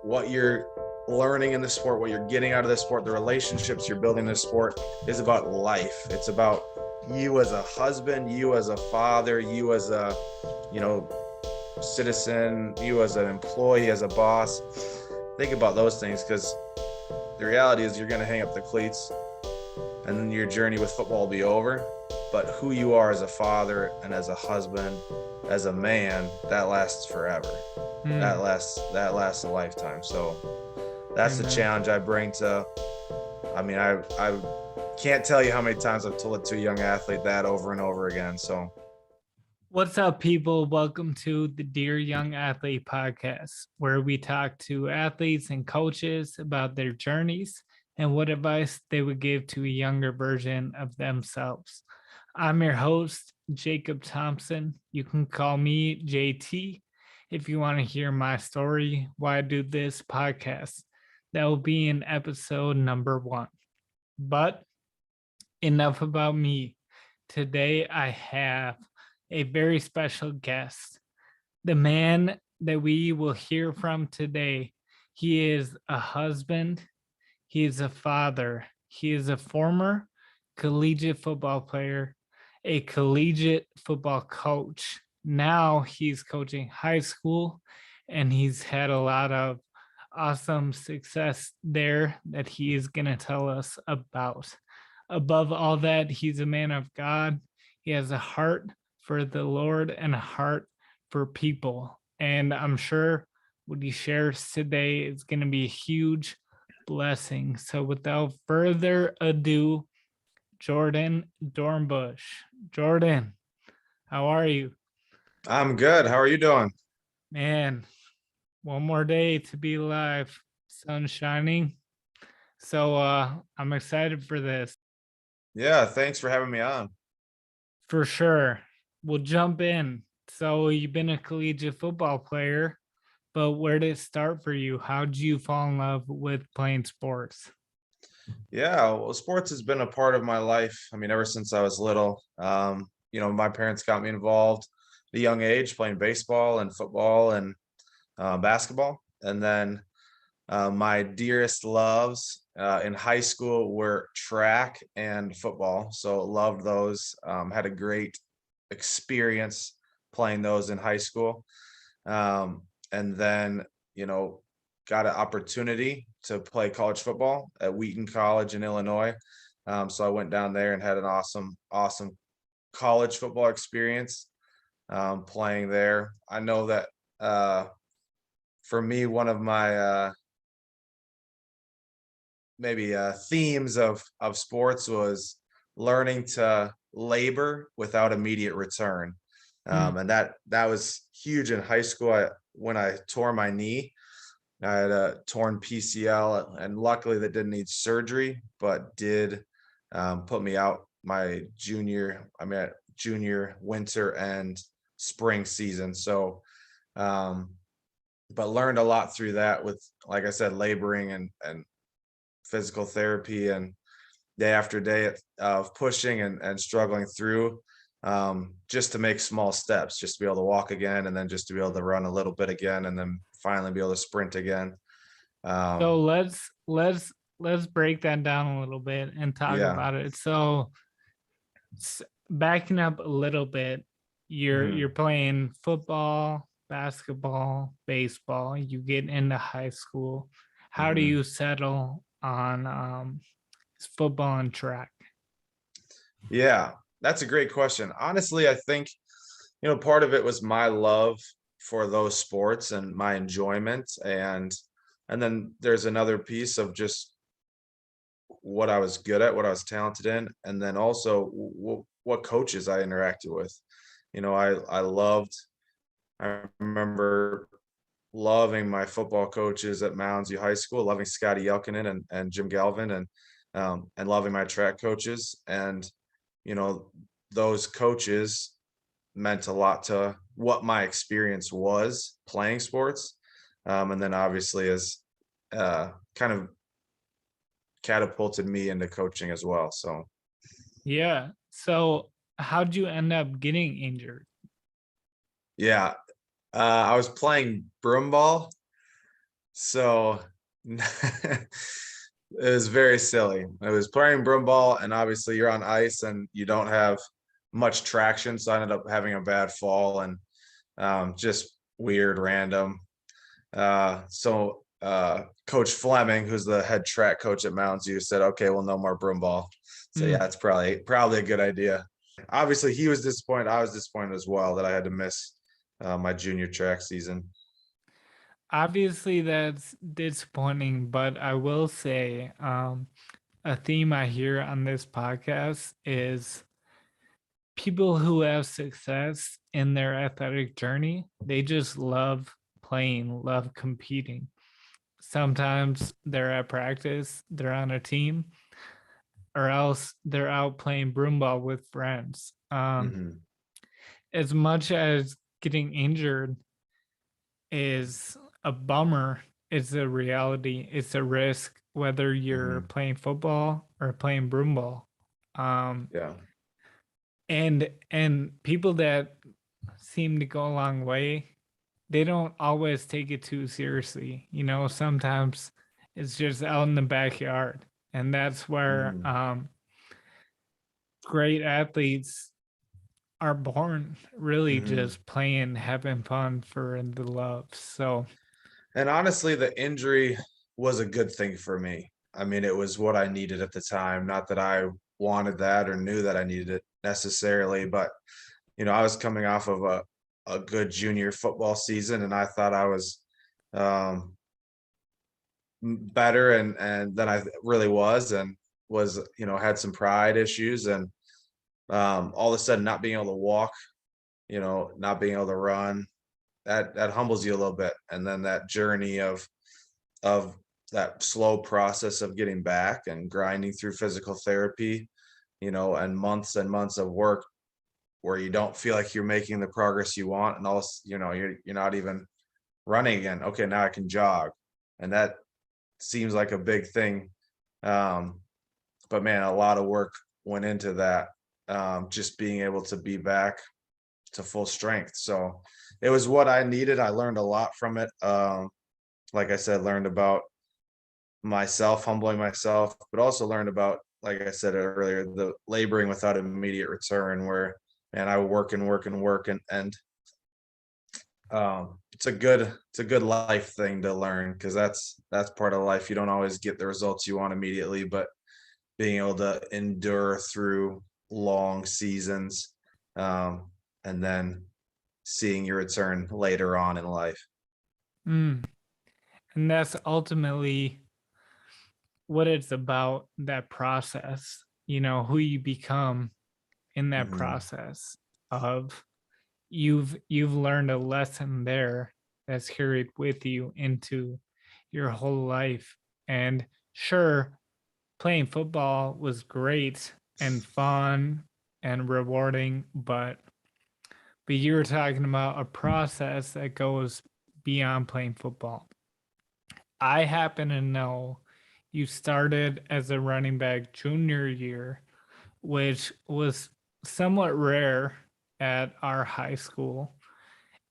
what you're learning in the sport, what you're getting out of the sport, the relationships you're building in the sport is about life. It's about you as a husband, you as a father, you as a, citizen, you as an employee, as a boss. Think about those things, because the reality is you're going to hang up the cleats and then your journey with football will be over. But who you are as a father and as a husband, as a man, that lasts forever. That lasts a lifetime. So that's the challenge I bring to, I can't tell you how many times I've told it to a young athlete that over and over again. So what's up, people? Welcome to the Dear Young Athlete podcast, where we talk to athletes and coaches about their journeys and what advice they would give to a younger version of themselves. I'm your host, Jacob Thompson. You can call me JT if you want to hear my story, why I do this podcast. That will be in episode number 1. But enough about me. Today, I have a very special guest. The man that we will hear from today, he is a husband, he is a father, he is a former collegiate football player, a collegiate football coach. Now he's coaching high school, and he's had a lot of awesome success there that he is going to tell us about. Above all that, he's a man of God. He has a heart for the Lord and a heart for people. And I'm sure what he shares today is going to be a huge blessing. So without further ado, Jordan Dornbush. Jordan, how are you? I'm good. How are you doing? Man, one more day to be alive. Sun shining. So I'm excited for this. Yeah, thanks for having me on. For sure. We'll jump in. So you've been a collegiate football player, but where did it start for you? How did you fall in love with playing sports? Yeah, well, sports has been a part of my life. Ever since I was little. My parents got me involved at a young age playing baseball and football and basketball. And then my dearest loves in high school were track and football. So loved those. Had a great experience playing those in high school. And then, got an opportunity to play college football at Wheaton College in Illinois. So I went down there and had an awesome college football experience playing there. I know that for me, one of my themes of sports was learning to labor without immediate return. And that was huge in high school. When I tore my knee, I had a torn PCL, and luckily that didn't need surgery, but did put me out my junior, winter and spring season. So, but learned a lot through that with, like I said, laboring and physical therapy, and day after day of pushing and struggling through, just to make small steps, just to be able to walk again, and then just to be able to run a little bit again, and then finally be able to sprint again. So let's break that down a little bit and talk about it. So backing up a little bit, you're playing football, basketball, baseball. You get into high school. How do you settle on football and track? Yeah, that's a great question. Honestly, I think, part of it was my love for those sports and my enjoyment. And then there's another piece of just what I was good at, what I was talented in, and then also what coaches I interacted with. I remember loving my football coaches at Mounds View High School, loving Scotty Yelkinen and Jim Galvin, and loving my track coaches. And, those coaches meant a lot to what my experience was playing sports. And then obviously as kind of catapulted me into coaching as well. So yeah. So how'd you end up getting injured? Yeah. I was playing broom ball. So it was very silly. I was playing broom ball, and obviously you're on ice and you don't have much traction. So I ended up having a bad fall and just weird, random. Coach Fleming, who's the head track coach at Mounds U, said, "Okay, well, no more broom ball." So Mm. yeah, it's probably a good idea. Obviously, he was disappointed. I was disappointed as well that I had to miss my junior track season. Obviously, that's disappointing, but I will say a theme I hear on this podcast is people who have success in their athletic journey, they just love playing, love competing. Sometimes they're at practice, they're on a team, or else they're out playing broomball with friends. Hmm. As much as getting injured is a bummer, it's a reality, it's a risk, whether you're Hmm. playing football or playing broomball. Um, Yeah. and people that seem to go a long way, they don't always take it too seriously. You know, sometimes it's just out in the backyard. And that's where Hmm. great athletes are born, really Hmm. just playing, having fun for the love. So, And honestly, the injury was a good thing for me. I mean, it was what I needed at the time. Not that I wanted that or knew that I needed it necessarily, but I was coming off of a good junior football season, and I thought I was um, better and than I really was, and was had some pride issues, and all of a sudden not being able to walk, not being able to run, that humbles you a little bit, and then that journey of that slow process of getting back and grinding through physical therapy, and months of work where you don't feel like you're making the progress you want, and also, you're not even running again. Okay, now I can jog, and that seems like a big thing. Um, but man, a lot of work went into that. Just being able to be back to full strength. So it was what I needed. I learned a lot from it. Like I said, learned about myself, humbling myself, but also learned about, like I said earlier, the laboring without immediate return, where man, I work and work and work and it's a good life thing to learn, because that's part of life. You don't always get the results you want immediately, but being able to endure through long seasons, um, and then seeing your return later on in life. mm, and that's ultimately what it's about, that process, you know, who you become in that Mhm. process of you've learned a lesson there that's carried with you into your whole life. And sure, playing football was great and fun and rewarding, but you were talking about a process that goes beyond playing football. I happen to know you started as a running back junior year, which was somewhat rare at our high school.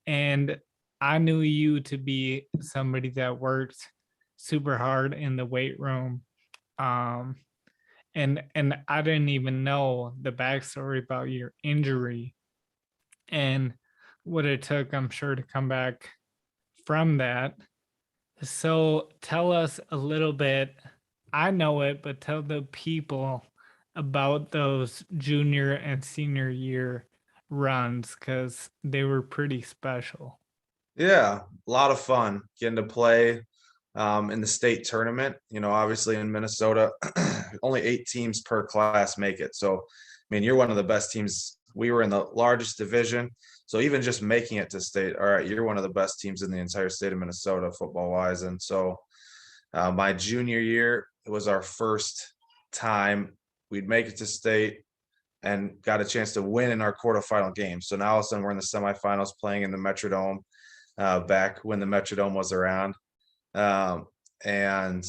And I knew you to be somebody that worked super hard in the weight room. Um, and I didn't even know the backstory about your injury and what it took, I'm sure, to come back from that. So tell us a little bit. I know it, but tell the people about those junior and senior year runs because they were pretty special. Yeah, a lot of fun getting to play in the state tournament. Obviously in Minnesota, only 8 teams per class make it. So, I mean, you're one of the best teams. We were in the largest division. So even just making it to state, all right, you're one of the best teams in the entire state of Minnesota football wise. And so my junior year, it was our first time we'd make it to state and got a chance to win in our quarterfinal game. So now all of a sudden we're in the semifinals playing in the Metrodome, back when the Metrodome was around. Um, and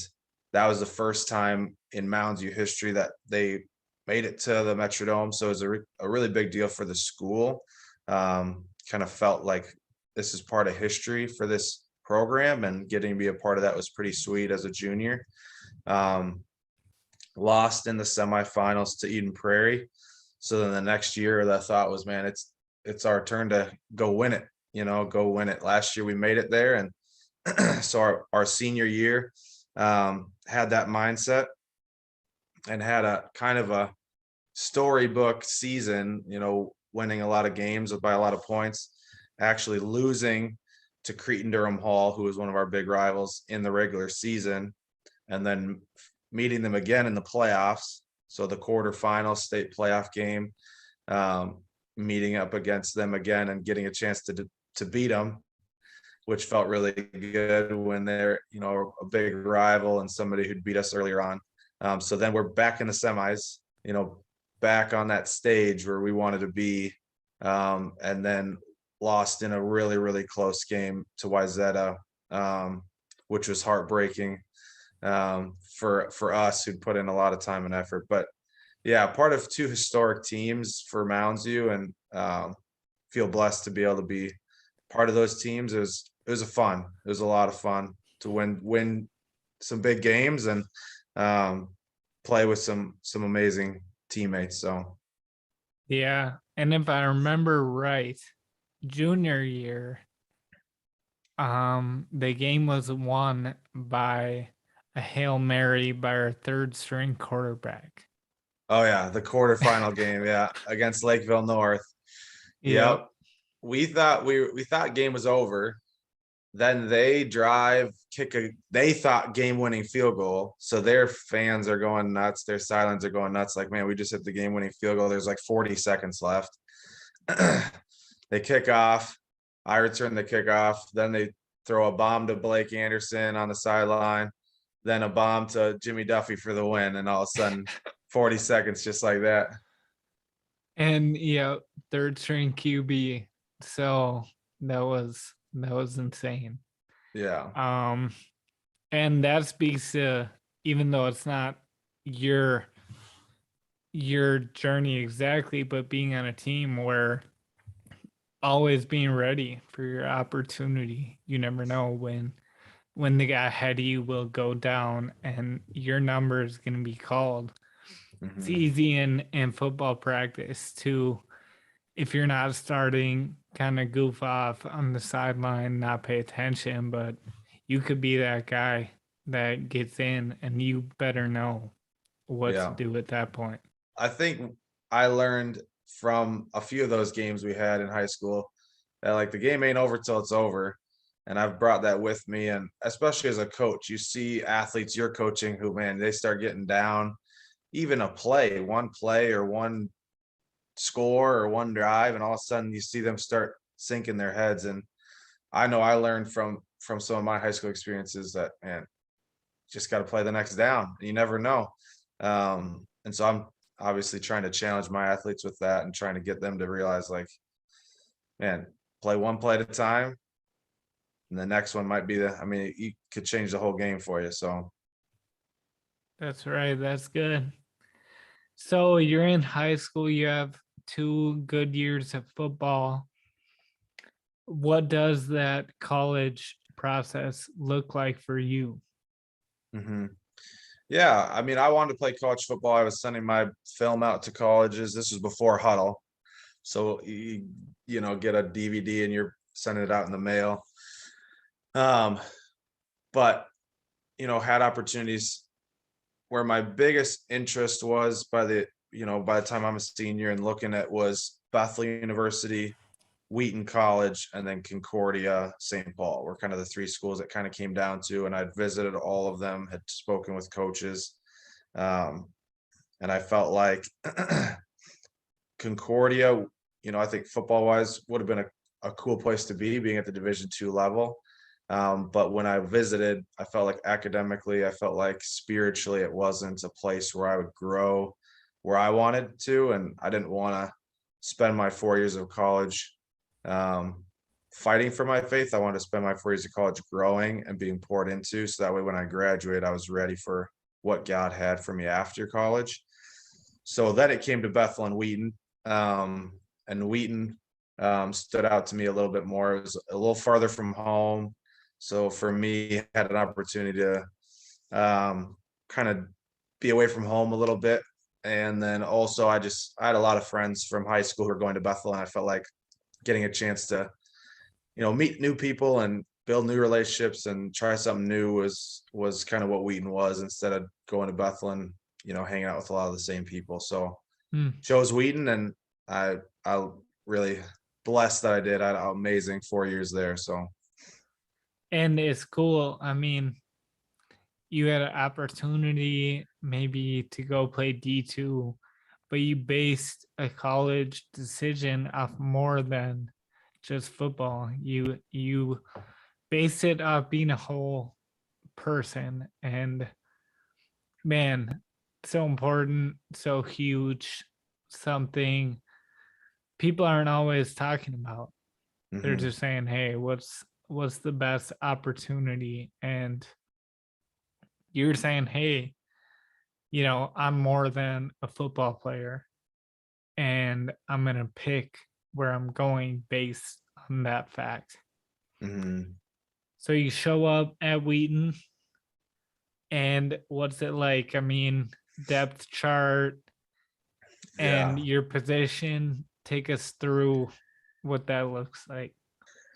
that was the first time in Mounds U history that they made it to the Metrodome. So it was a really big deal for the school. Kind of felt like this is part of history for this program, and getting to be a part of that was pretty sweet as a junior. Um, Lost in the semifinals to Eden Prairie. So then the next year, the thought was, man, it's our turn to go win it. Go win it. Last year we made it there, and so our senior year had that mindset and had a kind of a storybook season. Winning a lot of games by a lot of points, actually losing to Cretan Durham Hall, who was one of our big rivals in the regular season, and then meeting them again in the playoffs. So the quarterfinal state playoff game, meeting up against them again and getting a chance to beat them, which felt really good when they're, a big rival and somebody who'd beat us earlier on. So then we're back in the semis, back on that stage where we wanted to be, and then lost in a really, really close game to Wayzata, which was heartbreaking for us who'd put in a lot of time and effort. But yeah, part of two historic teams for Mounds View, and feel blessed to be able to be part of those teams. It was a lot of fun to win some big games and play with some amazing teammates. So Yeah. And if I remember right, junior year, the game was won by a Hail Mary by our third string quarterback. oh yeah, the quarterfinal game, yeah, against Lakeville North. Yep. We thought game was over. Then they they thought game-winning field goal. So their fans are going nuts. Their sidelines are going nuts. Like, man, we just hit the game-winning field goal. There's like 40 seconds left. They kick off. I return the kickoff. Then they throw a bomb to Blake Anderson on the sideline. Then a bomb to Jimmy Duffy for the win. And all of a sudden, 40 seconds just like that. And third string QB. So that was insane. Yeah. And that speaks to, even though it's not your journey exactly, but being on a team where always being ready for your opportunity. You never know when the guy ahead of you will go down and your number is going to be called. It's Mhm. easy in football practice to, if you're not starting, kind of goof off on the sideline, not pay attention, but you could be that guy that gets in, and you better know what to Yeah. do at that point. I think I learned from a few of those games we had in high school that, like, the game ain't over till it's over. And I've brought that with me. And especially as a coach, you see athletes you're coaching who, man, they start getting down, even one play or one score or one drive, and all of a sudden you see them start sinking their heads. And I know I learned from some of my high school experiences that, man, just got to play the next down. You never know. And so I'm obviously trying to challenge my athletes with that and trying to get them to realize, like, man, play one play at a time. And the next one might be you could change the whole game for you. So That's right. That's good. So you're in high school, you have 2 good years of football. What does that college process look like for you? mhm. Yeah, I wanted to play college football. I was sending my film out to colleges. This was before Huddle. So get a DVD and you're sending it out in the mail. But had opportunities where my biggest interest was by the time I'm a senior and looking at was Bethel University, Wheaton College, and then Concordia, St. Paul were kind of the three schools that kind of came down to, and I'd visited all of them, had spoken with coaches. And I felt like Concordia, I think football wise would have been a cool place to be, being at the Division II level. But when I visited, I felt like academically, I felt like spiritually, it wasn't a place where I would grow where I wanted to. And I didn't want to spend my 4 years of college fighting for my faith. I wanted to spend my 4 years of college growing and being poured into. So that way, when I graduate, I was ready for what God had for me after college. So then it came to Bethel and Wheaton. And Wheaton stood out to me a little bit more. It was a little farther from home. So for me, I had an opportunity to kind of be away from home a little bit. And then also I had a lot of friends from high school who were going to Bethel, and I felt like getting a chance to, meet new people and build new relationships and try something new was kind of what Wheaton was, instead of going to Bethel and, hanging out with a lot of the same people. So Hmm. chose Wheaton, and I really blessed that I did. I had an amazing 4 years there. So And it's cool. I mean, you had an opportunity maybe to go play D2, but you based a college decision off more than just football. You based it off being a whole person, and man, so important, so huge, something people aren't always talking about. They're mhm, just saying, "Hey, what's the best opportunity?" And you're saying, "Hey, I'm more than a football player, and I'm going to pick where I'm going based on that fact." mhm, So you show up at Wheaton, and what's it like? I mean, depth chart and yeah. your position. Take us through what that looks like.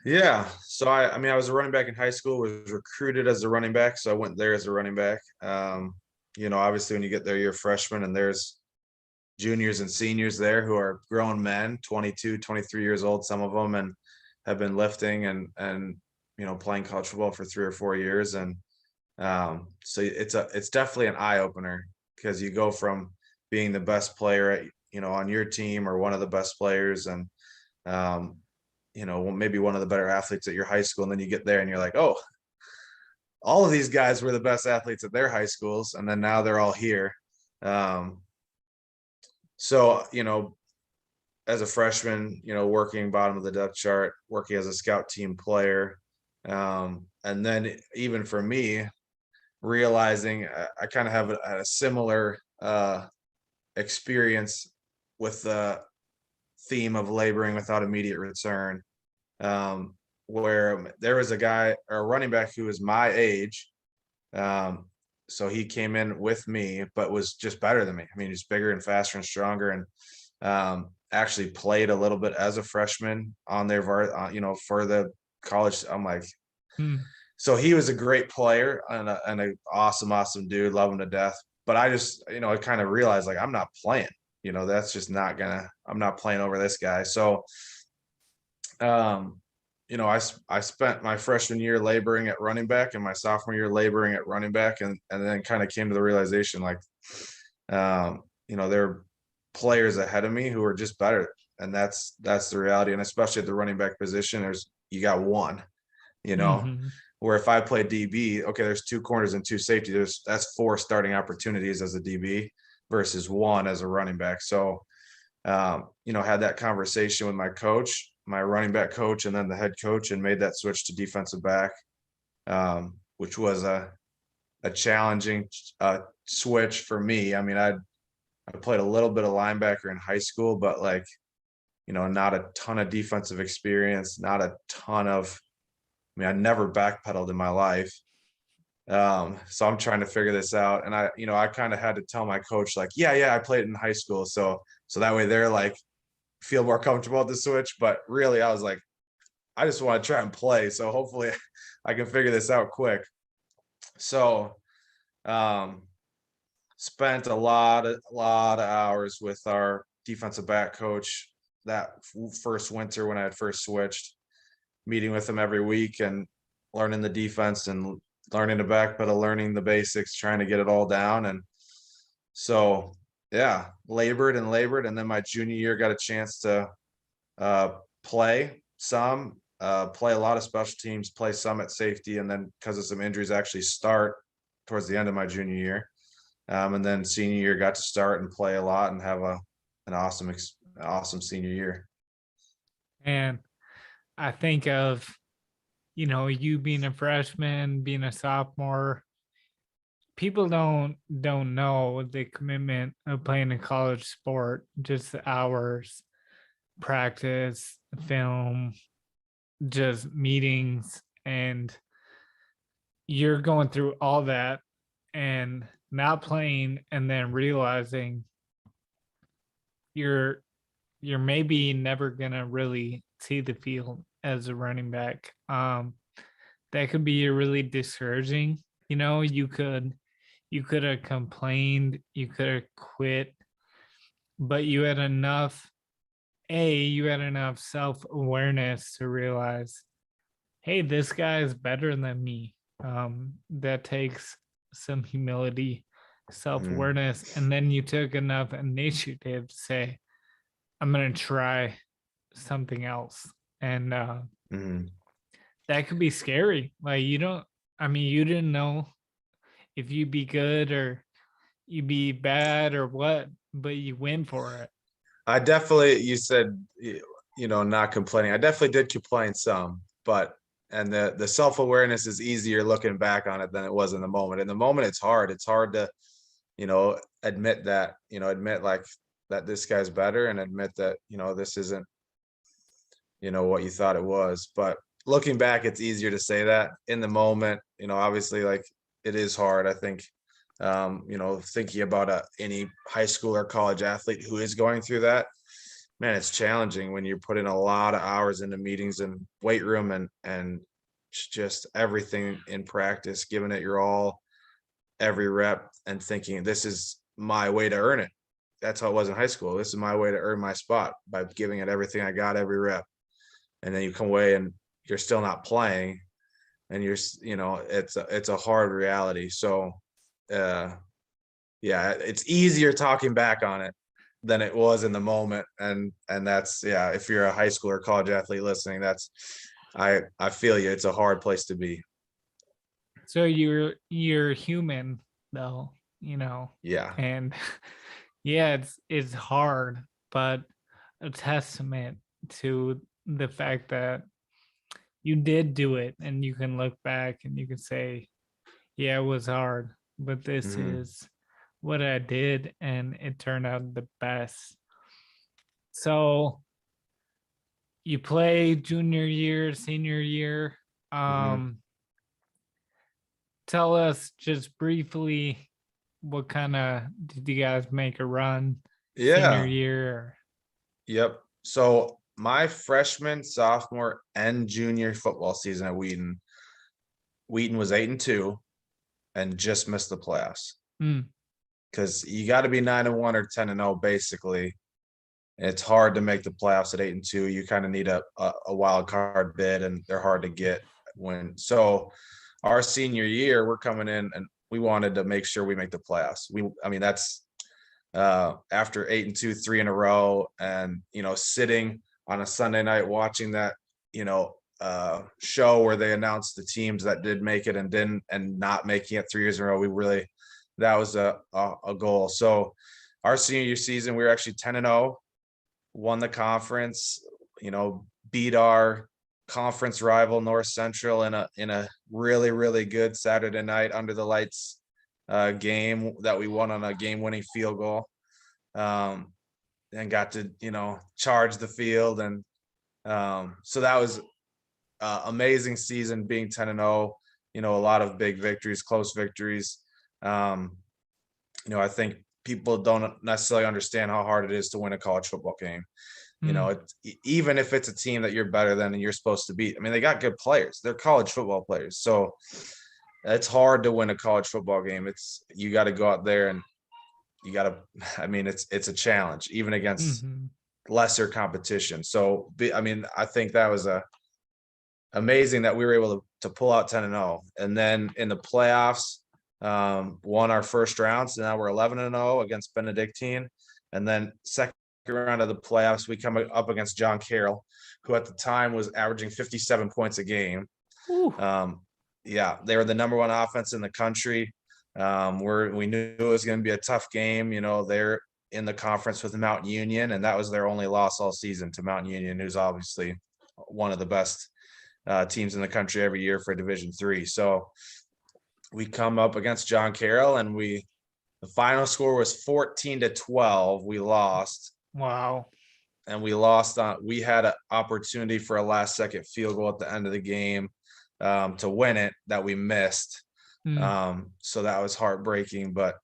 Yeah. So I was a running back in high school, was recruited as a running back. So I went there as a running back. Obviously when you get there, you're a freshman, and there's juniors and seniors there who are grown men, 22, 23 years old, some of them, and have been lifting and playing college football for 3 or 4 years. And so it's definitely an eye opener, because you go from being the best player on your team, or one of the best players, and um, maybe one of the better athletes at your high school. And then you get there and you're like, oh, all of these guys were the best athletes at their high schools. And then now they're all here. Um, so, as a freshman, working bottom of the depth chart, working as a scout team player. And then even for me, realizing I kind of have a similar experience with the theme of laboring without immediate return, where there was a guy or a running back who was my age. Um, so he came in with me, but was just better than me. I mean, he's bigger and faster and stronger, and actually played a little bit as a freshman on their for the college. I'm like, Hmm. so he was a great player and a awesome dude, love him to death. But I just, I kind of realized, like, I'm not playing. That's just not gonna. I'm not playing over this guy. So um, I spent my freshman year laboring at running back, and my sophomore year laboring at running back, and then kind of came to the realization, like, there are players ahead of me who are just better, and that's the reality. And especially at the running back position, you got one, you know, Hmm. where if I play DB, okay, there's two corners and two safety. That's four starting opportunities as a DB versus one as a running back. So had that conversation with my coach, my running back coach, and then the head coach, and made that switch to defensive back, which was a challenging switch for me. I mean, I played a little bit of linebacker in high school, but, like, not a ton of defensive experience, not a ton of. I mean, I never backpedaled in my life. So I'm trying to figure this out, and I kind of had to tell my coach, like, yeah, I played in high school, so that way they're like, feel more comfortable at the switch. But really, I was like, I just want to try and play. So hopefully I can figure this out quick. So um, spent a lot of hours with our defensive back coach that first winter when I had first switched, meeting with him every week and learning the defense and learning the back pedal, learning the basics, trying to get it all down. And so, yeah, labored and labored. And then my junior year got a chance to uh, play some, play a lot of special teams, play some at safety, and then because of some injuries, actually start towards the end of my junior year. And then senior year got to start and play a lot and have an awesome senior year. And I think of, you being a freshman, being a sophomore, people don't know the commitment of playing a college sport, just the hours, practice, film, just meetings, and you're going through all that and not playing and then realizing you're you're maybe never gonna really see the field as a running back. That could be really discouraging. You could have complained, you could have quit, but you had enough self-awareness to realize, hey, this guy is better than me. That takes some humility, Mm, self-awareness, and then you took enough initiative to say, I'm gonna try something else. And mm. that could be scary. Like you didn't know if you'd be good or you'd be bad or what, but you went for it. I definitely, you said, not complaining. I definitely did complain some, but and the self-awareness is easier looking back on it than it was in the moment. In the moment, it's hard. It's hard to, admit that, admit like that this guy's better and admit that, this isn't, what you thought it was. But looking back, it's easier to say that. In the moment, obviously like it is hard. I think thinking about any high school or college athlete who is going through that, man, it's challenging when you're putting a lot of hours into meetings and weight room and just everything in practice, giving it your all, every rep, and thinking this is my way to earn it. That's how it was in high school. This is my way to earn my spot by giving it everything I got every rep. And then you come away and you're still not playing, and it's a hard reality. So uh yeah, it's easier talking back on it than it was in the moment. And that's, yeah, if you're a high school or college athlete listening, that's, I feel you. It's a hard place to be. So you're human though, Yeah. and yeah, it's hard, but a testament to the fact that you did do it and you can look back and you can say, yeah, it was hard, but this Hmm. is what I did and it turned out the best. So you play junior year, senior year. Hmm. Um, Tell us just briefly what kind of did you guys make a run senior Yeah. year? Yep. So my freshman, sophomore, and junior football season at Wheaton was 8-2 and just missed the playoffs Mm, because you got to be 9-1 or 10-0 basically. It's hard to make the playoffs at 8-2. You kind of need a wild card bid, and they're hard to get when. So our senior year, we're coming in and we wanted to make sure we make the playoffs. I mean, that's after 8-2, three in a row, and sitting on a Sunday night watching that, show where they announced the teams that did make it and didn't, and not making it 3 years in a row. That was a goal. So our senior year season, we were actually 10-0, won the conference, beat our conference rival North Central in a really, really good Saturday night under the lights game that we won on a game-winning field goal. And got to, charge the field. And so that was amazing season, being 10-0, a lot of big victories, close victories. Um, I think people don't necessarily understand how hard it is to win a college football game. mm, Even if it's a team that you're better than and you're supposed to beat. I mean, they got good players. They're college football players. So it's hard to win a college football game. You got to go out there and you got to, I mean, it's a challenge even against mhm. lesser competition. So, I mean, I think that was amazing that we were able to pull out 10-0. And then in the playoffs, won our first round. So now we're 11-0 against Benedictine. And then second round of the playoffs, we come up against John Carroll, who at the time was averaging 57 points a game. Ooh, Yeah, they were the number one offense in the country. We knew it was going to be a tough game. They're in the conference with Mount Union, and that was their only loss all season to Mount Union, who's obviously one of the best teams in the country every year for Division III. So we come up against John Carroll, and the final score was 14-12. We lost, wow. and we lost on. We had an opportunity for a last second field goal at the end of the game. to win it that we missed. Mm, So that was heartbreaking, but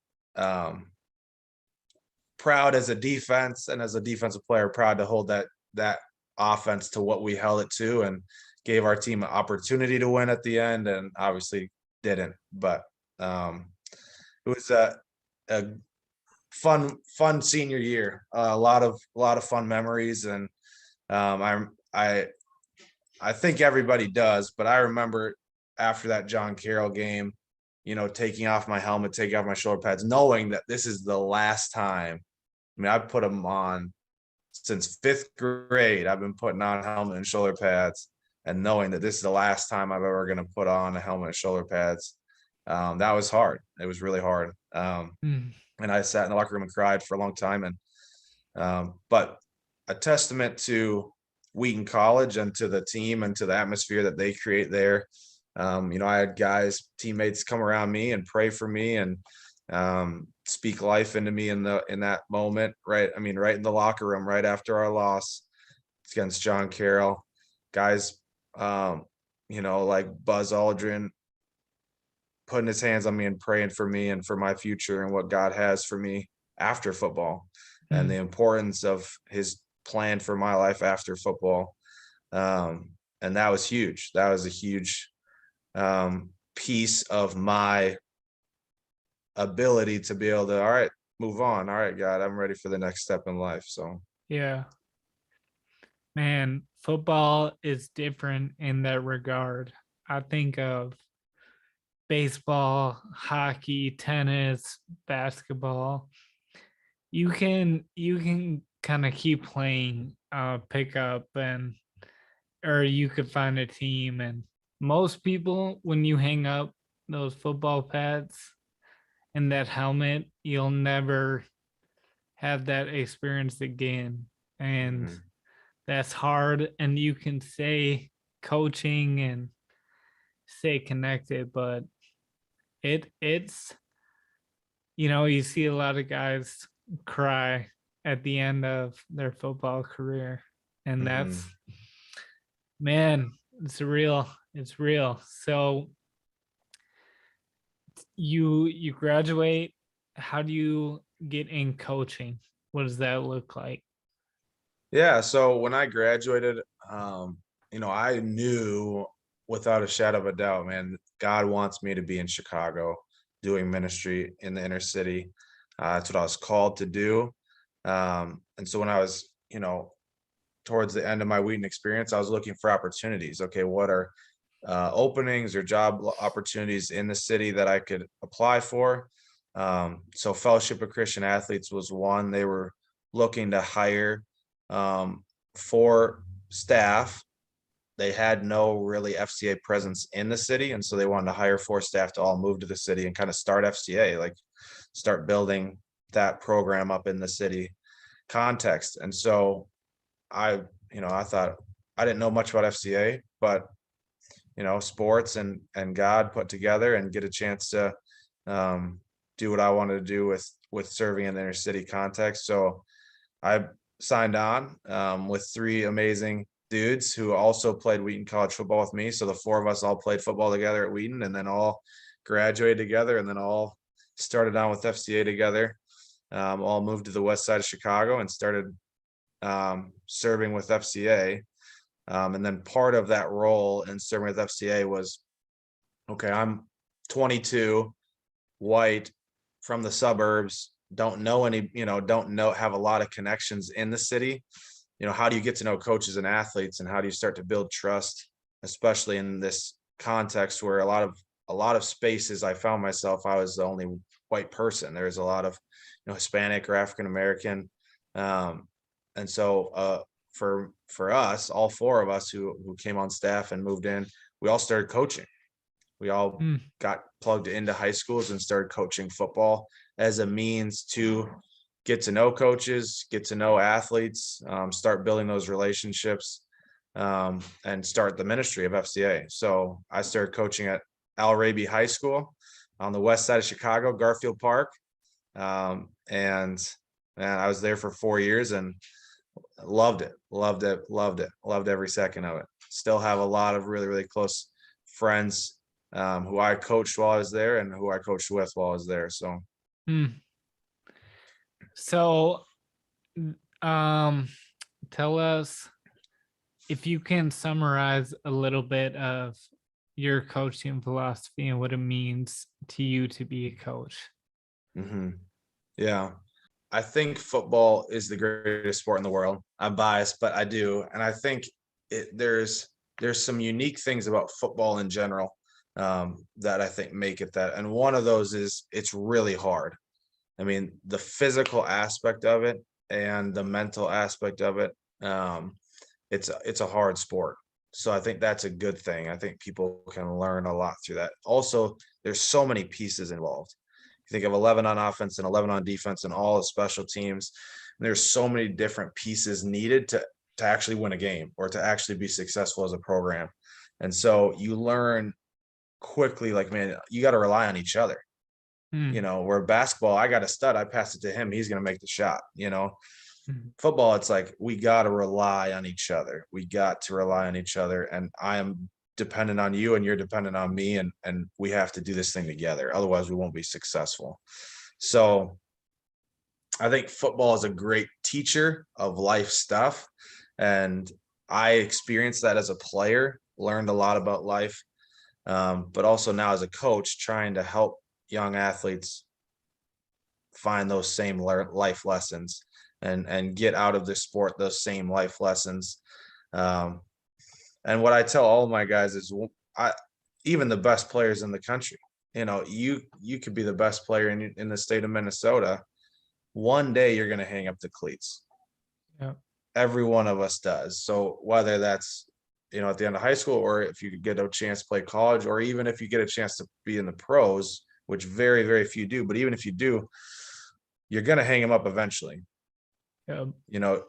proud as a defense and as a defensive player, proud to hold that offense to what we held it to, and gave our team an opportunity to win at the end, and obviously didn't. But it was a fun senior year, a lot of fun memories, and I think everybody does, but I remember after that John Carroll game, taking off my helmet, taking off my shoulder pads, knowing that this is the last time. I mean, I put them on since 5th grade. I've been putting on helmet and shoulder pads, and knowing that this is the last time I'm ever going to put on a helmet and shoulder pads. That was hard. It was really hard. mm, And I sat in the locker room and cried for a long time. But a testament to Wheaton College and to the team and to the atmosphere that they create there. I had teammates come around me and pray for me and speak life into me in that moment. Right. I mean, right in the locker room, right after our loss against John Carroll, guys, like Buzz Aldrin putting his hands on me and praying for me and for my future and what God has for me after football, and the mm. importance of his plan for my life after football. And that was huge. That was a huge piece of my ability to be able to, all right, move on. All right, God, I'm ready for the next step in life. So Yeah, man, football is different in that regard. I think of baseball, hockey, tennis, basketball. You can kind of keep playing, pick up, and or you could find a team. And most people, when you hang up those football pads and that helmet, you'll never have that experience again. And mhm, that's hard. And you can say coaching and stay connected, but it's you see a lot of guys cry at the end of their football career. And that's, mhm. man, it's real. It's real. So you graduate. How do you get in coaching? What does that look like? Yeah. So when I graduated, I knew without a shadow of a doubt, man, God wants me to be in Chicago doing ministry in the inner city. That's what I was called to do. And so when I was, towards the end of my Wheaton experience, I was looking for opportunities. Okay, what are openings or job opportunities in the city that I could apply for? So Fellowship of Christian Athletes was one. They were looking to hire um, for staff. They had no really FCA presence in the city, and so they wanted to hire 4 staff to all move to the city and kind of start FCA, like start building that program up in the city context. And so I thought, I didn't know much about FCA, but sports and God put together and get a chance to um, do what I wanted to do with serving in the inner city context. So I signed on with 3 amazing dudes who also played Wheaton College football with me. So the 4 of us all played football together at Wheaton, and then all graduated together, and then all started on with FCA together. All moved to the west side of Chicago and started serving with FCA. And then part of that role in serving with FCA was, okay, I'm 22, white, from the suburbs, don't know any, don't know, have a lot of connections in the city. How do you get to know coaches and athletes, and how do you start to build trust, especially in this context where a lot of spaces I found myself, I was the only white person. There's a lot of, Hispanic or African American. And so for us, all 4 of us who came on staff and moved in, we all started coaching. We all Hmm. got plugged into high schools and started coaching football as a means to get to know coaches, get to know athletes, start building those relationships, and start the ministry of FCA. So I started coaching at Al Raby High School on the west side of Chicago, Garfield Park. And I was there for 4 years and loved it, loved it, loved it, loved every second of it. Still have a lot of really, really close friends who I coached while I was there and who I coached with while I was there. So, Hmm. So, um, tell us if you can summarize a little bit of your coaching philosophy and what it means to you to be a coach. mhm, yeah, I think football is the greatest sport in the world. I'm biased, but I do, and I think there's some unique things about football in general that I think make it that. And one of those is it's really hard. I mean, the physical aspect of it and the mental aspect of it. It's a hard sport. So I think that's a good thing. I think people can learn a lot through that. Also, there's so many pieces involved. You think of 11 on offense and 11 on defense and all the special teams. And there's so many different pieces needed to actually win a game or to actually be successful as a program. And so you learn quickly, like, man, you got to rely on each other. Hmm. Where basketball, I got a stud, I pass it to him, he's going to make the shot. Hmm. Football, it's like we got to rely on each other. We got to rely on each other, and I am dependent on you, and you're dependent on me, and we have to do this thing together. Otherwise, we won't be successful. So, I think football is a great teacher of life stuff, and I experienced that as a player, learned a lot about life, but also now as a coach, trying to help young athletes find those same life lessons and get out of this sport those same life lessons. Um, and what I tell all of my guys is, I even the best players in the country, you could be the best player in the state of Minnesota. One day you're going to hang up the cleats. Yeah. Every one of us does. So whether that's at the end of high school, or if you get a chance to play college, or even if you get a chance to be in the pros, which very, very few do, but even if you do, you're going to hang them up eventually. Yeah.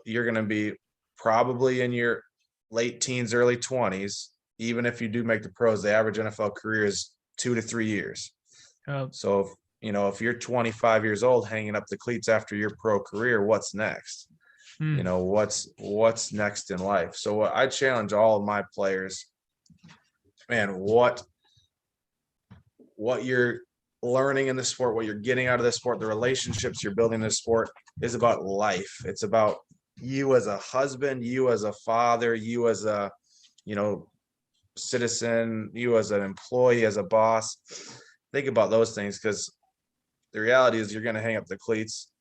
You're going to be probably in your late teens, early 20s. Even if you do make the pros, the average NFL career is 2 to 3 years. Yeah. So if you're 25 years old hanging up the cleats after your pro career, what's next? Hmm. What's next in life? So what I challenge all of my players, man, what you're learning in the sport, what you're getting out of the sport, the relationships you're building in the sport is about life. It's about you as a husband, you as a father, you as a, citizen, you as an employee, as a boss. Think about those things, because the reality is you're going to hang up the cleats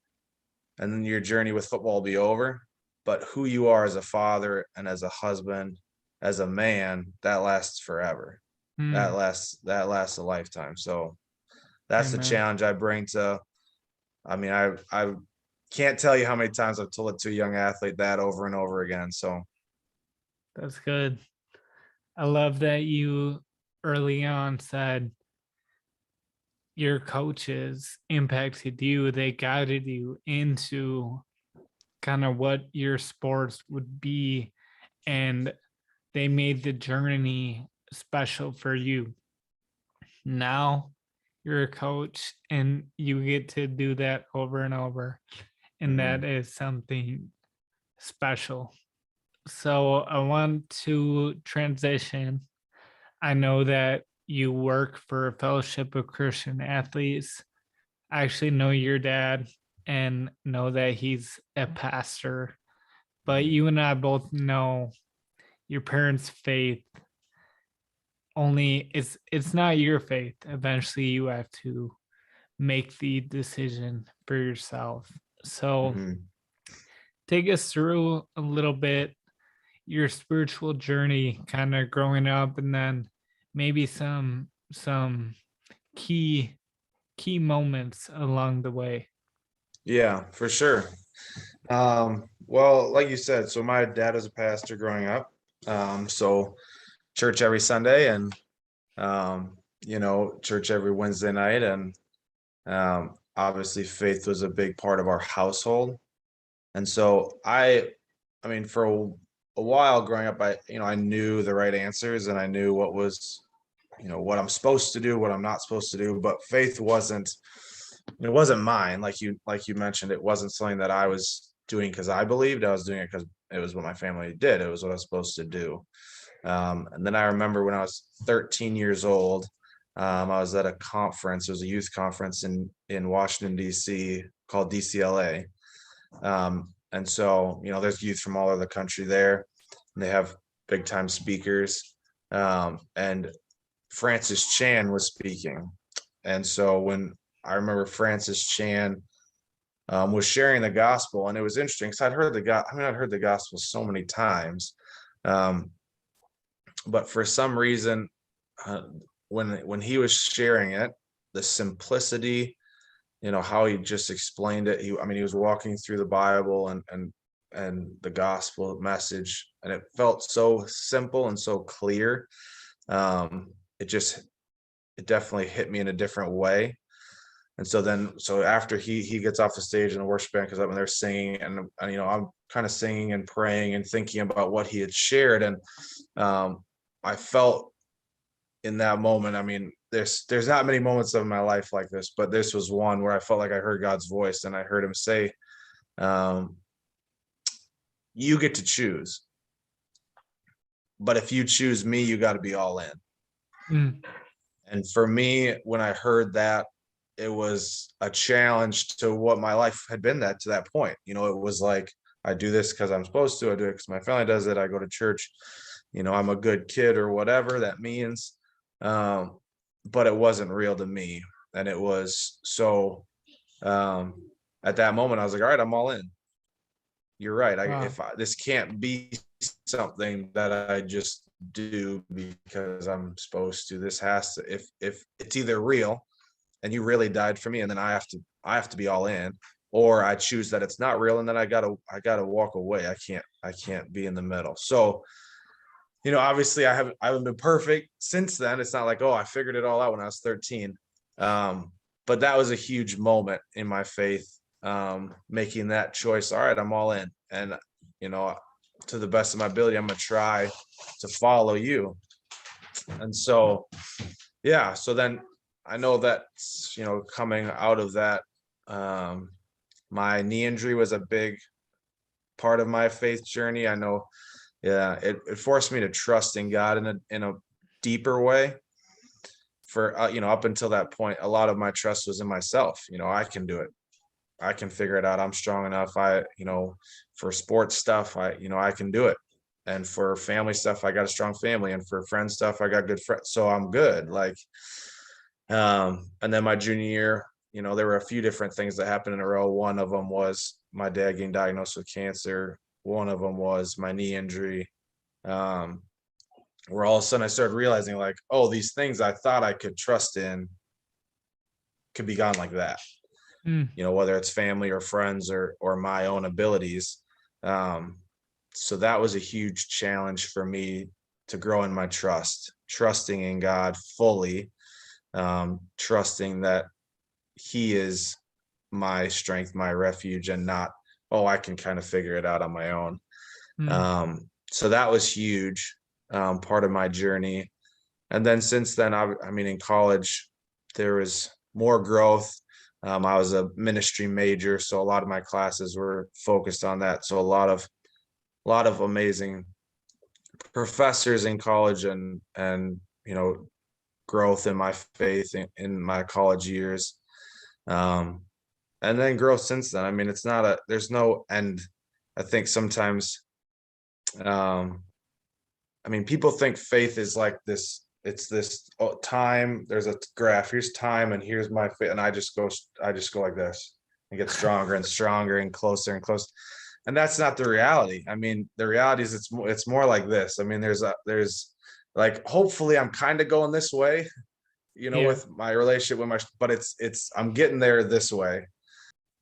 and then your journey with football will be over. But who you are as a father and as a husband, as a man, that lasts forever. Hmm. That lasts a lifetime. So that's the Amen. challenge I bring to. I mean, I can't tell you how many times I've told it to a young athlete that over and over again. So, That's good. I love that you early on said your coaches impacted you. They guided you into kind of what your sports would be, and they made the journey special for you. Now you're a coach and you get to do that over and over. And that mhm, is something special. So I want to transition. I know that you work for a fellowship of Christian athletes. I actually know your dad and know that he's a pastor, but mhm, you and I both know your parents' faith only it's not your faith. Eventually you have to make the decision for yourself. So mhm. take us through a little bit your spiritual journey kind of growing up, and then maybe some key moments along the way. Yeah, for sure. Well, like you said, so my dad was a pastor growing up. So church every Sunday, and church every Wednesday night, and obviously faith was a big part of our household. And so I mean, for a while growing up, I knew the right answers, and I knew what was, what I'm supposed to do, what I'm not supposed to do, but faith wasn't mine. Like you mentioned, it wasn't something that I was doing because I believed. I was doing it because it was what my family did. It was what I was supposed to do. And then I remember when I was 13 years old, I was at a conference. It was a youth conference in Washington, D.C. called DCLA. And so, there's youth from all over the country there. And they have big time speakers. And Francis Chan was speaking. And so when I remember Francis Chan was sharing the gospel, and it was interesting because I'd heard the gospel so many times. But for some reason, uh, when he was sharing it, the simplicity, how he just explained it. He was walking through the Bible and the gospel message, and it felt so simple and so clear. It definitely hit me in a different way. And so after he gets off the stage and the worship band comes up and they're singing, and I'm kind of singing and praying and thinking about what he had shared, and I felt in that moment. I mean, there's not many moments of my life like this, but this was one where I felt like I heard God's voice, and I heard him say, "You get to choose, but if you choose me, you got to be all in." Mm. And for me, when I heard that, it was a challenge to what my life had been to that point. It was like, I do this because I'm supposed to. I do it because my family does it. I go to church. I'm a good kid or whatever that means. But it wasn't real to me. And it was so, at that moment, I was like, all right, I'm all in. You're right. Wow. This can't be something that I just do because I'm supposed to. This has to, if it's either real and you really died for me, and then I have to be all in, or I choose that it's not real, and then I gotta walk away. I can't be in the middle. So, obviously I haven't been perfect since then. It's not like, oh, I figured it all out when I was 13. But that was a huge moment in my faith, making that choice. All right, I'm all in. And, to the best of my ability, I'm going to try to follow you. And so, yeah, so then I know that, coming out of that, my knee injury was a big part of my faith journey. I know, yeah, it forced me to trust in God in a deeper way. For up until that point, a lot of my trust was in myself. I can do it. I can figure it out. I'm strong enough. For sports stuff, I can do it. And for family stuff, I got a strong family. And for friend stuff, I got good friends. So I'm good. And then my junior year, there were a few different things that happened in a row. One of them was my dad getting diagnosed with cancer. One of them was my knee injury. Where all of a sudden I started realizing, like, oh, these things I thought I could trust in could be gone like that. Mm. Whether it's family or friends or my own abilities. So that was a huge challenge for me to grow in my trusting in God fully, trusting that he is my strength, my refuge, and not, oh, I can kind of figure it out on my own. Mm. So that was huge, part of my journey. And then since then, in college, there was more growth. I was a ministry major, so a lot of my classes were focused on that. So a lot of amazing professors in college, and growth in my faith in my college years. And then growth since then. There's no end. I think sometimes, people think faith is like this. It's this time. There's a graph. Here's time, and here's my faith, and I just go like this and get stronger and stronger and closer. And that's not the reality. The reality is it's more like this. There's like, hopefully I'm kind of going this way, Yeah. with my relationship with but it's I'm getting there this way.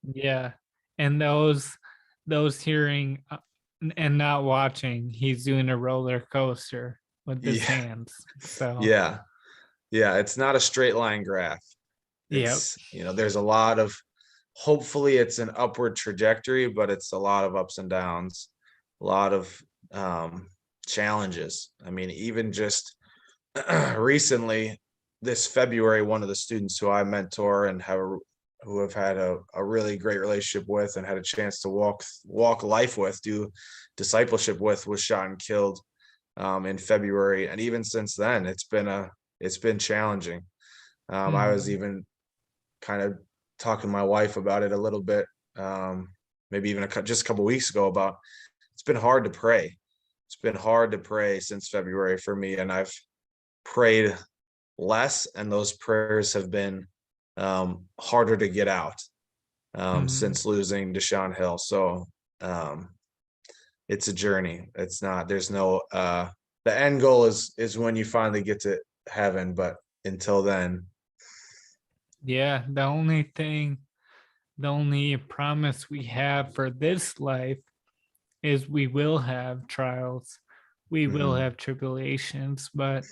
Yeah. And those hearing and not watching, he's doing a roller coaster with his Yeah. hands. So Yeah. Yeah. It's not a straight line graph. yep. It's, there's a lot of, hopefully it's an upward trajectory, but it's a lot of ups and downs, a lot of challenges. Even just recently, this February, one of the students who I mentor and who have had a really great relationship with and had a chance to walk life with, do discipleship with, was shot and killed in February, and even since then, it's been challenging. I was Mhm. even kind of talking to my wife about it a little bit, maybe even just a couple weeks ago, about it's been hard to pray. It's been hard to pray since February for me, and I've prayed less, and those prayers have been harder to get out Mhm. since losing Deshaun Hill. So um, it's a journey. It's not. There's no. The end goal is when you finally get to heaven, but until then. Yeah, the only promise we have for this life is we will have trials, we will Hmm. have tribulations, but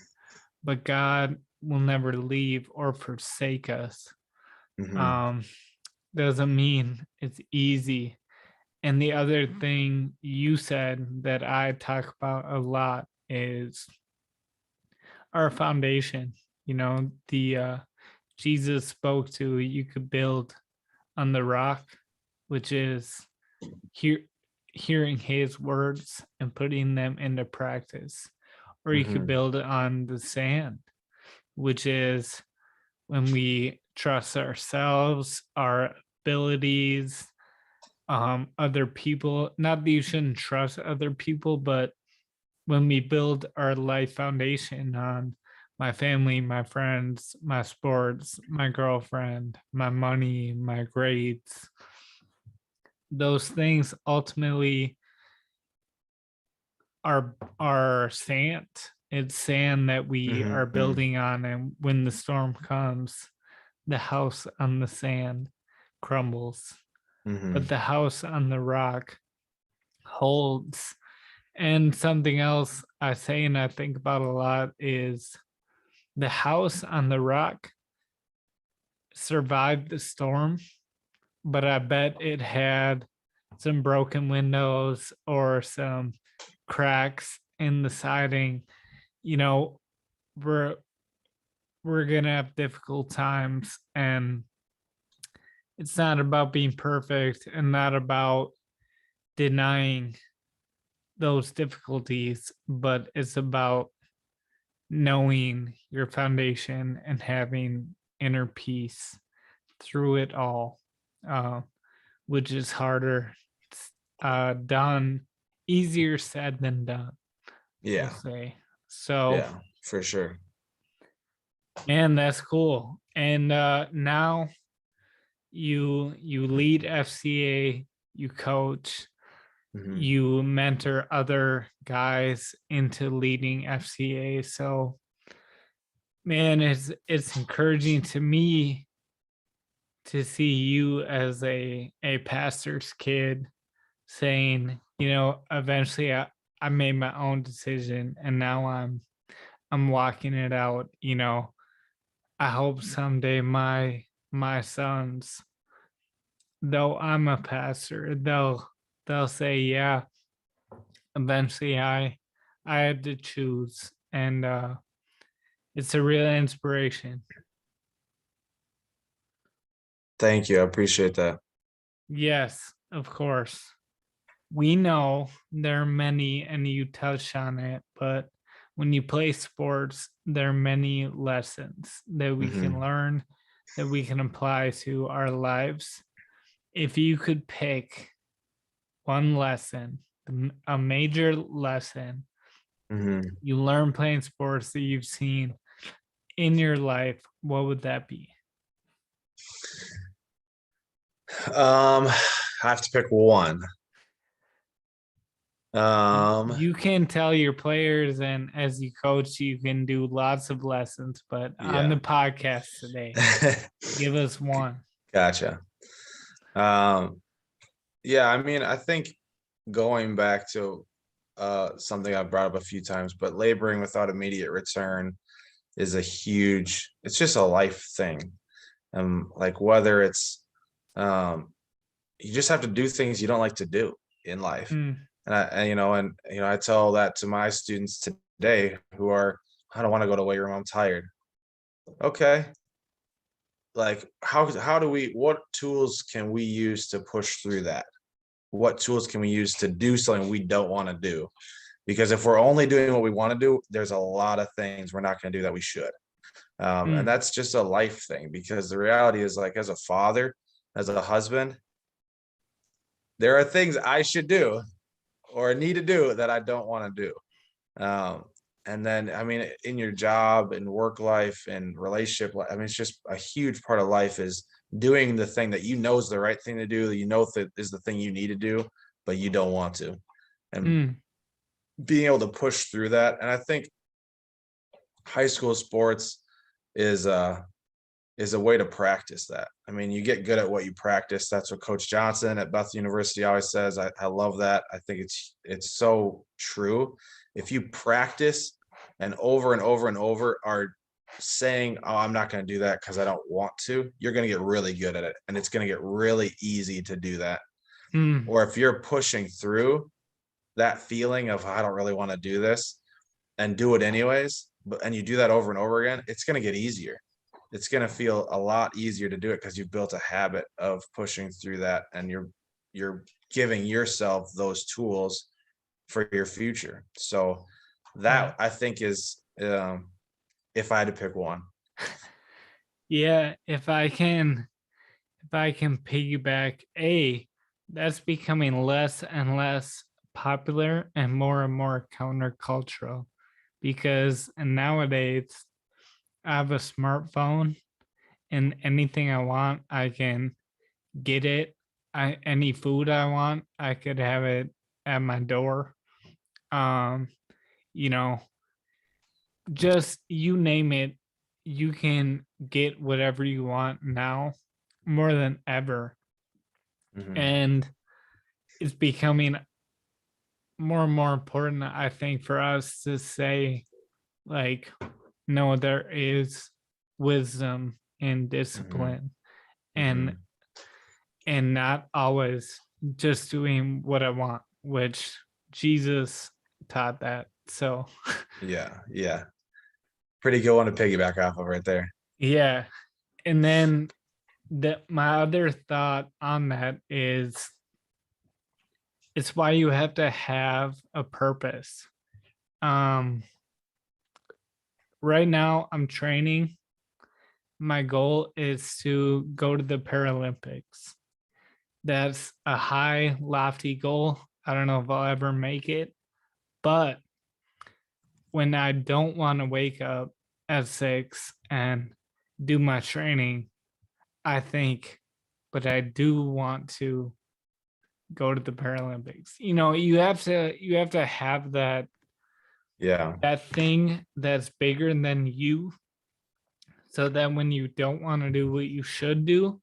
God will never leave or forsake us. Hmm. Um, doesn't mean it's easy. And the other thing you said that I talk about a lot is our foundation. You know, the Jesus spoke to you could build on the rock, which is hear, hearing his words and putting them into practice. Or you could Hmm. build it on the sand, which is when we trust ourselves, our abilities, other people. Not that you shouldn't trust other people, but when we build our life foundation on my family, my friends, my sports, my girlfriend, my money, my grades, those things ultimately are sand. It's sand that we are Hmm. building on, and when the storm comes, the house on the sand crumbles, Hmm. but the house on the rock holds. And something else I say and I think about a lot is the house on the rock survived the storm, but I bet it had some broken windows or some cracks in the siding. You know, we're we're gonna have difficult times, and it's not about being perfect and not about denying those difficulties, but it's about knowing your foundation and having inner peace through it all, uh, which is harder done, easier said than done, we'll Yeah. say. So, Yeah. For sure. man, that's cool. And now you lead FCA, you coach, Hmm. you mentor other guys into leading FCA. So, man, it's encouraging to me to see you as a pastor's kid saying, you know, eventually I made my own decision and now I'm walking it out, you know. I hope someday my sons, though I'm a pastor, they'll say, yeah, eventually I had to choose, and it's a real inspiration. Thank you. I appreciate that. Yes, of course. We know there are many, and you touched on it, but when you play sports, there are many lessons that we can Hmm. learn, that we can apply to our lives. If you could pick one lesson, a major lesson Hmm. you learn playing sports that you've seen in your life, what would that be? I have to pick one. Um, You can tell your players, and as you coach, you can do lots of lessons, but on the yeah. podcast today, give us one. Gotcha. Um, yeah, I mean, I think going back to something I've brought up a few times, but laboring without immediate return is a huge, it's just a life thing. Like whether it's you just have to do things you don't like to do in life. Mm, And I tell that to my students today who are, I don't want to go to weight room, I'm tired. Okay. Like how do we, what tools can we use to push through that? What tools can we use to do something we don't want to do? because if we're only doing what we want to do, there's a lot of things we're not going to do that we should. And Mm, that's just a life thing, because the reality is, like, as a father, as a husband, there are things I should do or need to do that I don't want to do. And then, I mean, in your job and work life and relationship, I mean, it's just a huge part of life is doing the thing that you know is the right thing to do, that you know that is the thing you need to do, but you don't want to. And mm, being able to push through that. And I think high school sports is is a way to practice that. I mean, you get good at what you practice. That's what Coach Johnson at Beth University always says. I love that. I think it's so true. If you practice and over are saying, "Oh, I'm not going to do that because I don't want to," you're going to get really good at it, and it's going to get really easy to do that. mm. Or if you're pushing through that feeling of, "I don't really want to do this," and do it anyways, and you do that over and over again, it's going to get easier. It's going to feel a lot easier to do it because you've built a habit of pushing through that, and you're giving yourself those tools for your future. So Yeah. that, I think, is, if I had to pick one. Yeah. If I can piggyback, that's becoming less and less popular and more countercultural because nowadays I have a smartphone and anything I want, I can get it. Any food I want, I could have it at my door. Um, you know, just you name it, you can get whatever you want now more than ever. Mhm. And it's becoming more and more important, I think, for us to say, like, no, there is wisdom and Mhm. discipline and Mhm. not always just doing what I want, which Jesus taught that. So Yeah. Yeah. Pretty good one to piggyback off of right there. yeah. And then my other thought on that is it's why you have to have a purpose. Um right now I'm training. My goal is to go to the Paralympics. That's a high, lofty goal. I don't know if I'll ever make it, but when I don't want to wake up at 6 and do my training, I think, but I do want to go to the Paralympics. You have to have Yeah. that thing that's bigger than you so that when you don't want to do what you should do,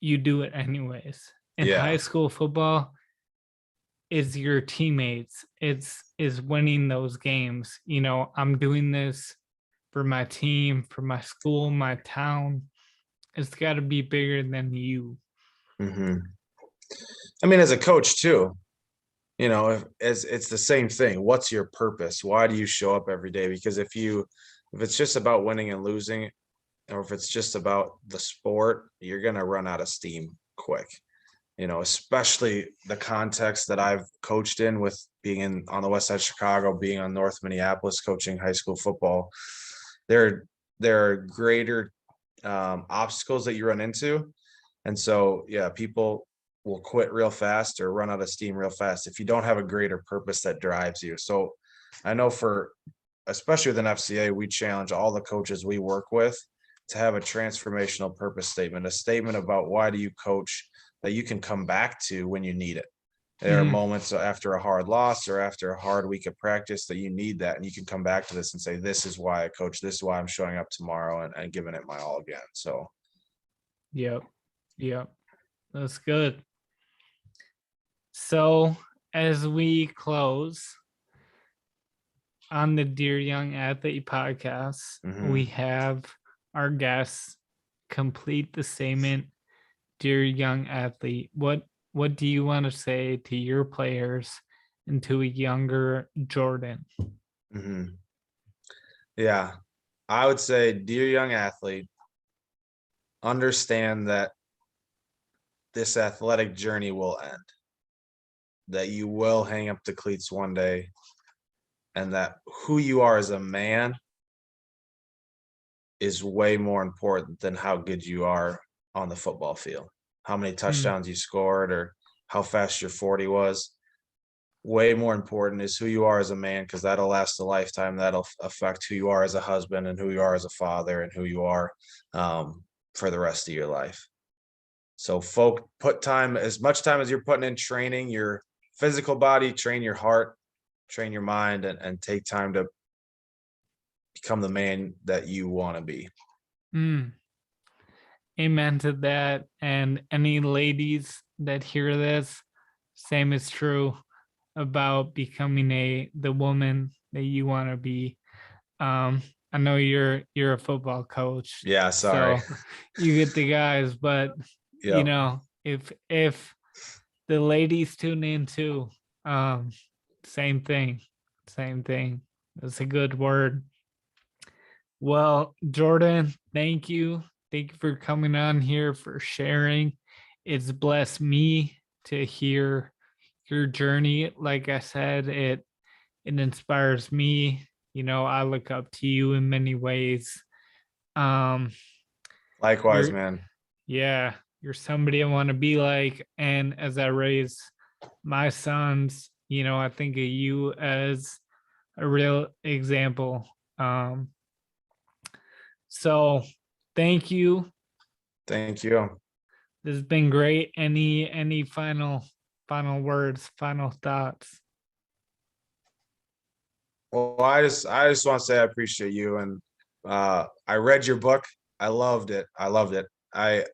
you do it anyways. In high Yeah. school football, is your teammates. Is winning those games. I'm doing this for my team, for my school, my town. It's got to be bigger than you. Mhm. I mean, as a coach too, if it's the same thing. What's your purpose? Why do you show up every day? Because if it's just about winning and losing, or if it's just about the sport, you're going to run out of steam quick. Especially the context that I've coached in, with being on the west side of Chicago, being on North Minneapolis, coaching high school football. There, there are greater obstacles that you run into. And so, yeah, people will quit real fast or run out of steam real fast if you don't have a greater purpose that drives you. So I know, especially with an FCA, we challenge all the coaches we work with to have a transformational purpose statement, a statement about why do you coach that you can come back to when you need it. There are Mm, moments after a hard loss or after a hard week of practice that you need that, and you can come back to this and say, "This is why I coach. This is why I'm showing up tomorrow and giving it my all again." So, yep. Yep. That's good. So as we close on the Dear Young Athlete podcast, we mhm. have our guests complete the statement. Dear young athlete, what do you want to say to your players and to a younger Jordan? Mhm. Yeah, I would say, dear young athlete, understand that this athletic journey will end. that you will hang up the cleats one day, and that who you are as a man is way more important than how good you are on the football field. How many touchdowns you scored or how fast your 40 was. Way more important is who you are as a man, because that'll last a lifetime. That'll affect who you are as a husband and who you are as a father and who you are for the rest of your life. So put time, as much time as you're putting in training your physical body, train your heart, train your mind, and take time to become the man that you want to be. Amen to that. And any ladies that hear this, same is true about becoming the woman that you want to be. I know you're a football coach. Yeah, sorry. So you get the guys, but you know, if the ladies tune in too, same thing. That's a good word. Well, Jordan, thank you. Thank you for coming on here, for sharing. It's blessed me to hear your journey. Like I said, it inspires me. You know, I look up to you in many ways. Likewise, man. Yeah, you're somebody I want to be like. And as I raise my sons, you know, I think of you as a real example. So thank you. Thank you. This has been great. Any final words, final thoughts? Well, I just want to say I appreciate you, and I read your book. I loved it. I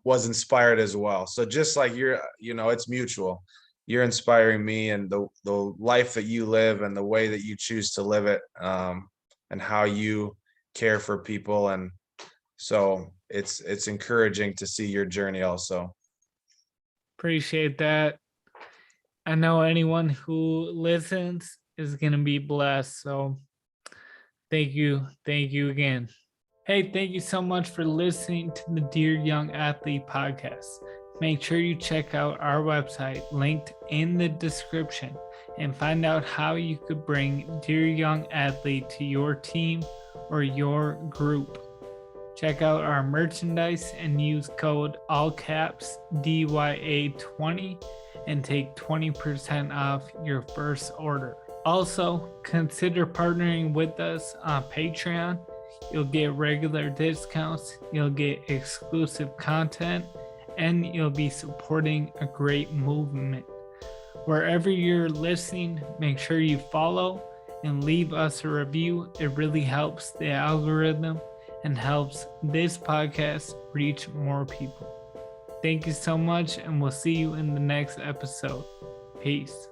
was inspired as well. So just like it's mutual. You're inspiring me, and the life that you live and the way that you choose to live it, and how you care for people. And so it's encouraging to see your journey also. Appreciate that. I know anyone who listens is going to be blessed. So thank you again. Hey, thank you so much for listening to the Dear Young Athlete podcast. Make sure you check out our website linked in the description and find out how you could bring Dear Young Athlete to your team or your group. Check out our merchandise and use code all caps DYA20 and take 20% off your first order. Also, consider partnering with us on Patreon. You'll get regular discounts, you'll get exclusive content, and you'll be supporting a great movement. Wherever you're listening, make sure you follow and leave us a review. It really helps the algorithm and helps this podcast reach more people. Thank you so much, and we'll see you in the next episode. Peace.